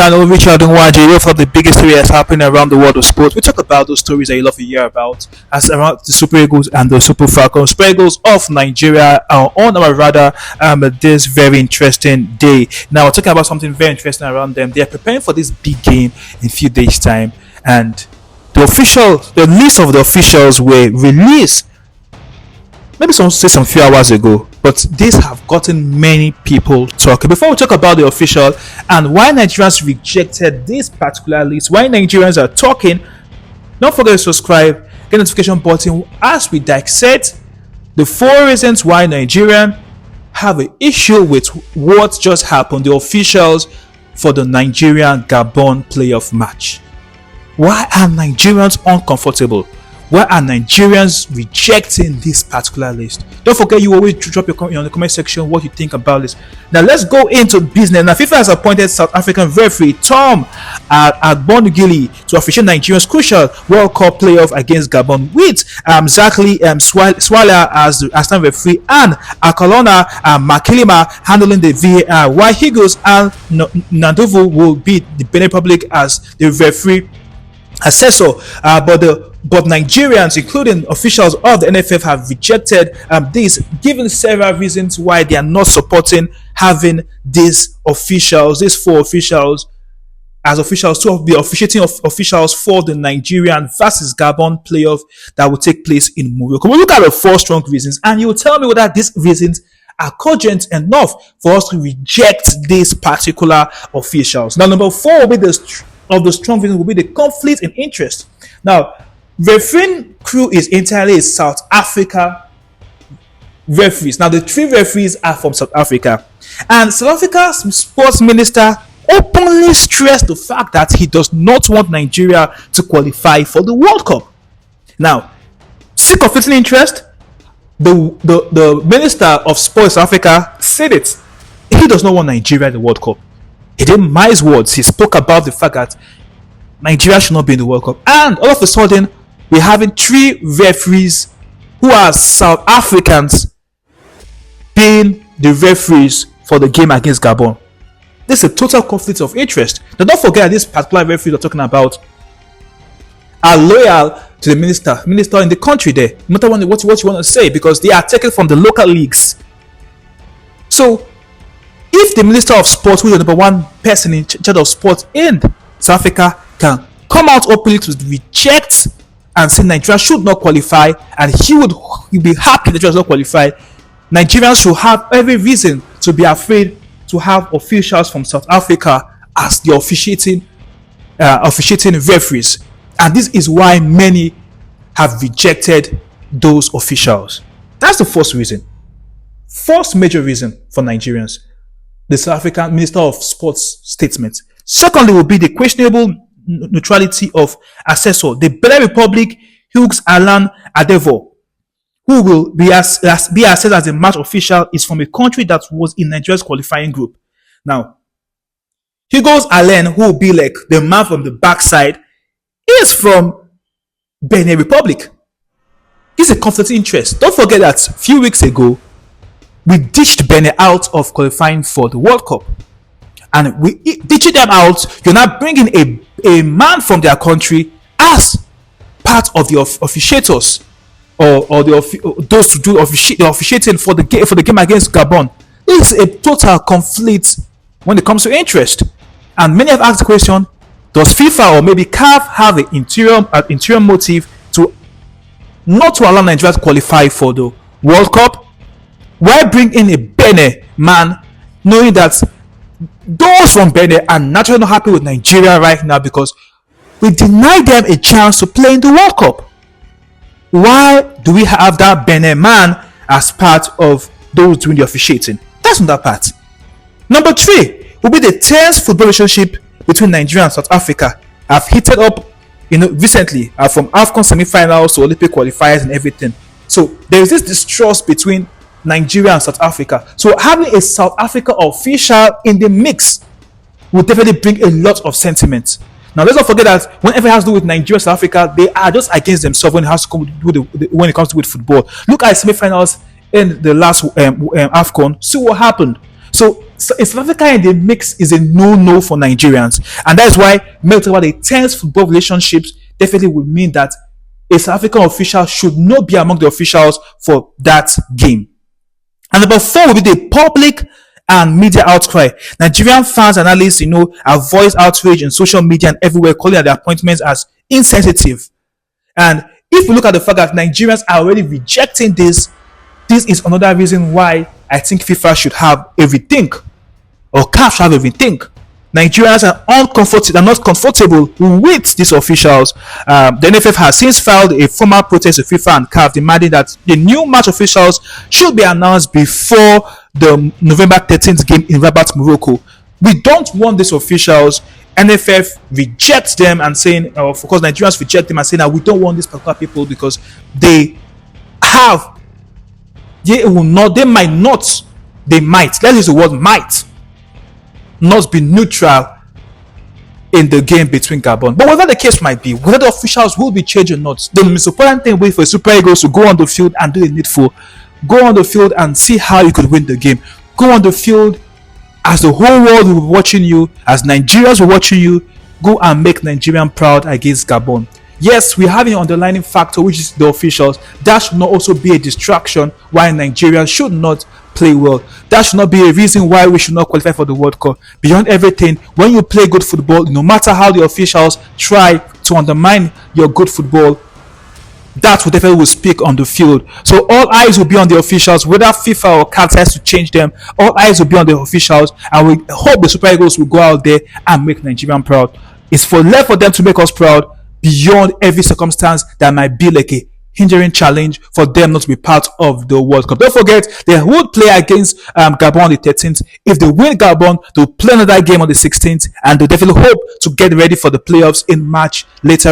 channel, Richard Nwaji, with all the biggest stories that's happening around the world of sports. We talk about those stories that you love to hear about, as around the Super Eagles and the Super Falcons, Super Eagles of Nigeria, on our radar this very interesting day. Now, we're talking about something very interesting around them. They are preparing for this big game in a few days' time, and the list of the officials were released maybe some few hours ago, but these have gotten many people talking. Before we talk about the official and why Nigerians rejected this particular list, why Nigerians are talking, don't forget to subscribe, get the notification button as we dissect the 4 reasons why Nigerians have an issue with what just happened, the officials for the Nigeria-Gabon playoff match. Why are Nigerians uncomfortable? Why are Nigerians rejecting this particular list? Don't forget, you always drop your comment in the comment section what you think about this. Now let's go into business. Now FIFA has appointed South African referee Tom Agbonugili to officiate Nigeria's crucial World Cup playoff against Gabon, with Zachary Swala as the assistant referee and Akalona Makilima handling the VAR, while Higos and Nandovo will be the Benin Republic as the referee assessor. But Nigerians, including officials of the NFF, have rejected this, given several reasons why they are not supporting having these 4 officials as officials to be officiating officials for the Nigerian versus Gabon playoff that will take place in Morocco. We'll look at the 4 strong reasons, and you will tell me whether these reasons are cogent enough for us to reject these particular officials. Now, number 4 will be the strong reason will be the conflict in interest. Now, refereeing crew is entirely South Africa referees. Now, the 3 referees are from South Africa, and South Africa's sports minister openly stressed the fact that he does not want Nigeria to qualify for the World Cup. Now, see conflicting interest. The minister of sports South Africa said it. He does not want Nigeria in the World Cup. He didn't mince his words. He spoke about the fact that Nigeria should not be in the World Cup, and all of a sudden, we're having 3 referees who are South Africans being the referees for the game against Gabon. This is a total conflict of interest. Now, don't forget that this particular referee we're talking about are loyal to the minister in the country there, no matter what you want to say, because they are taken from the local leagues. So, if the minister of sports, who is the number 1 person in charge of sports in South Africa, can come out openly to reject and say Nigeria should not qualify, and he'll be happy that Nigeria does not qualify, Nigerians should have every reason to be afraid to have officials from South Africa as the officiating referees. And this is why many have rejected those officials. That's the first reason. First major reason for Nigerians, the South African Minister of Sports statement. Secondly will be the questionable neutrality of assessor, the Benin Republic Hughes Alan Adevo, who will be assessed as a match official, is from a country that was in Nigeria's qualifying group. Now, Hughes Alan, who will be like the man from the backside, is from Benin Republic. He's a conflict of interest. Don't forget that a few weeks ago, we ditched Benin out of qualifying for the World Cup. And we ditching them out, you're not bringing a man from their country as part of the officiators or those to do the officiating for the game against Gabon. It's a total conflict when it comes to interest. And many have asked the question, does FIFA or maybe CAF have an interior motive to not to allow Nigeria to qualify for the World Cup? Why bring in a Benin man, knowing that those from Benin are naturally not happy with Nigeria right now because we deny them a chance to play in the World Cup? Why do we have that Benin man as part of those doing the officiating? That's on that part. Number 3 will be the tense football relationship between Nigeria and South Africa. Have heated up, recently, from AFCON semi-finals to Olympic qualifiers and everything. So there is this distrust between Nigeria and South Africa. So having a South Africa official in the mix will definitely bring a lot of sentiment. Now, let's not forget that whenever it has to do with Nigeria, South Africa, they are just against themselves when it has to come when it comes to with football. Look at semi-finals in the last AFCON. See what happened. So So South Africa in the mix is a no-no for Nigerians, and that's why when talk about the tense football relationships definitely would mean that a South African official should not be among the officials for that game. And number four will be the public and media outcry. Nigerian fans, analysts, have voiced outrage in social media and everywhere, calling out the appointments as insensitive. And if we look at the fact that Nigerians are already rejecting this is another reason why I think FIFA should have a rethink, or CAF should have a rethink. Nigerians are not comfortable with these officials. The NFF has since filed a formal protest to FIFA and CAF, demanding that the new match officials should be announced before the November 13th game in Rabat, Morocco. We don't want these officials. NFF rejects them and saying, of course, Nigerians reject them and saying that we don't want these particular people because they might, let's use the word might, not be neutral in the game between Gabon. But whatever the case might be, whether the officials will be changed or not, the most important thing will be for Super Eagles to go on the field and do the needful. Go on the field and see how you could win the game. Go on the field as the whole world will be watching you, as Nigerians will be watching you. Go and make Nigerian proud against Gabon. Yes, we have an underlying factor, which is the officials. That should not also be a distraction why Nigerians should not play well. That should not be a reason why we should not qualify for the World Cup. Beyond everything, when you play good football, no matter how the officials try to undermine your good football, that will definitely speak on the field. So all eyes will be on the officials, whether FIFA or CAF has to change them. All eyes will be on the officials, and we hope the Super Eagles will go out there and make Nigerian proud. It's left for them to make us proud beyond every circumstance that might be like a hindering challenge for them not to be part of the World Cup. Don't forget, they would play against Gabon on the 13th. If they win Gabon, they'll play another game on the 16th, and they definitely hope to get ready for the playoffs in March next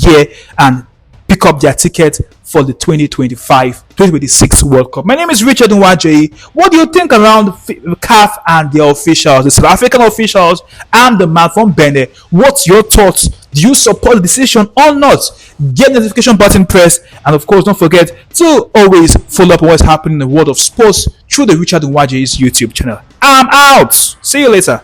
year and pick up their ticket for the 2025-2026 World Cup. My name is Richard Nwaje. What do you think around CAF and their officials, the South African officials and the man from Benin? What's your thoughts? Do you support the decision or not? Get the notification button pressed, and of course, don't forget to always follow up on what's happening in the world of sports through the Richard Nwaje's YouTube channel. I'm out. See you later.